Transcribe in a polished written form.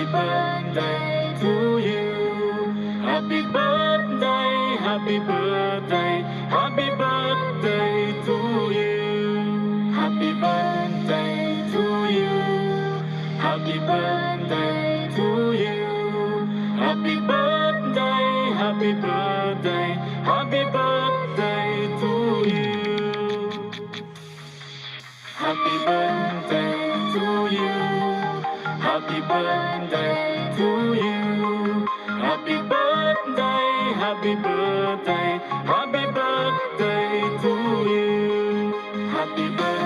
birthday to you. Happy birthday, happy birthday, happy birthday to you. Happy birthday to you. Happy birthday to you. Happy birthday, happy birthday, happy birthday to you. Happy birthday to you. Happy birthday to you. Happy birthday, happy birthday, happy birthday to you. Happy birthday.